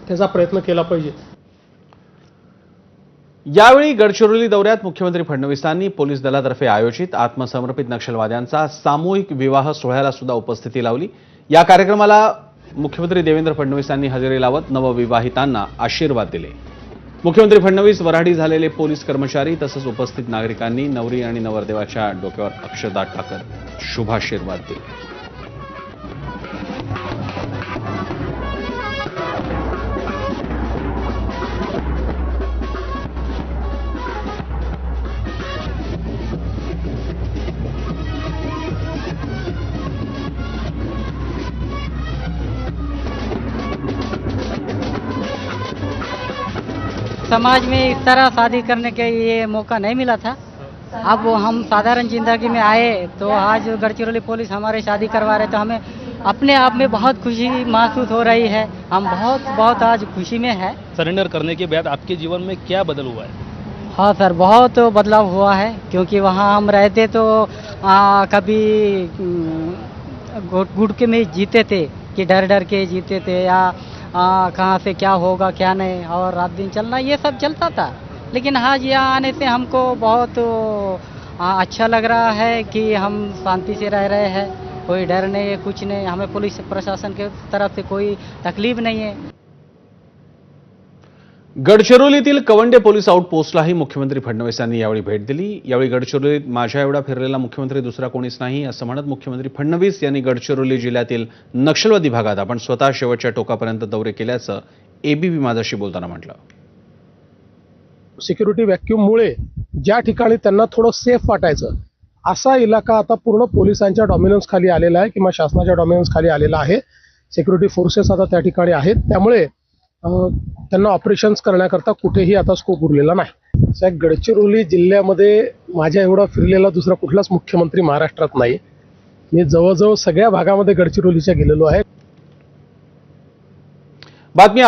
त्याचा प्रयत्न केला पाहिजे। यावेळी गडचिरोली दौऱ्यात मुख्यमंत्री फडणवीसांनी पोलीस दलातर्फे आयोजित आत्मसमर्पित नक्षलवाद्यांचा सामूहिक विवाह सोहळ्याला सुद्धा उपस्थिती लावली। या कार्यक्रमाला मुख्यमंत्री देवेंद्र फडणवीसांनी हजेरी लावत नवविवाहितांना आशीर्वाद दिले। मुख्यमंत्री फडणवीस, वऱ्हाडी झालेले पोलीस कर्मचारी तसंच उपस्थित नागरिकांनी नवरी आणि नवरदेवाच्या डोक्यावर अक्षदा टाकत शुभाशीर्वाद दिले। समाज में इस तरह शादी करने के ये मौका नहीं मिला था। अब हम साधारण जिंदगी में आए तो आज गढ़चिरौली पुलिस हमारे शादी करवा रहे तो हमें अपने आप में बहुत खुशी महसूस हो रही है। हम बहुत आज खुशी में है। सरेंडर करने के बाद आपके जीवन में क्या बदल हुआ है? हाँ सर, बहुत बदलाव हुआ है, क्योंकि वहाँ हम रहते तो कभी गुटके में जीते थे कि डर डर के जीते थे, या कहाँ से क्या होगा क्या नहीं, और रात दिन चलना ये सब चलता था। लेकिन आज यहाँ आने से हमको बहुत अच्छा लग रहा है कि हम शांति से रह रहे हैं, कोई डर नहीं है, कुछ नहीं, हमें पुलिस प्रशासन की तरफ से कोई तकलीफ नहीं है। गडचिरोलीतील कवंडे पोलीस आउटपोस्टलाही मुख्यमंत्री फडणवीस यांनी यावेळी भेट दिली। यावेळी गडचिरोलीत माझ्या एवढा फिरलेला मुख्यमंत्री दुसरा कोणीच नाही असं म्हणत मुख्यमंत्री फडणवीस यांनी गडचिरोली जिल्ह्यातील नक्षलवादी भागात आपण स्वतः शेवटच्या टोकापर्यंत दौरे केल्याचं एबीपी माझाशी बोलताना म्हटलं। सिक्युरिटी व्हॅक्यूममुळे ज्या ठिकाणी त्यांना थोडं सेफ वाटायचं असा इलाका आता पूर्ण पोलिसांच्या डॉमिनन्स खाली आलेला आहे किंवा शासनाच्या डॉमिनन्स खाली आलेला आहे। सिक्युरिटी फोर्सेस आता त्या ठिकाणी आहेत, त्यामुळे त्यांना ऑपरेशन्स करण्याकरता कुठेही आता स्कोप उरलेला नाही। गडचिरोली जिल्ह्यामध्ये माझ्या एवढा फिरलेला दुसरा कुठलाच मुख्यमंत्री महाराष्ट्रात नाही। मी जवळजवळ सगळ्या भागामध्ये गडचिरोलीच्या गेलेलो आहे। बातमी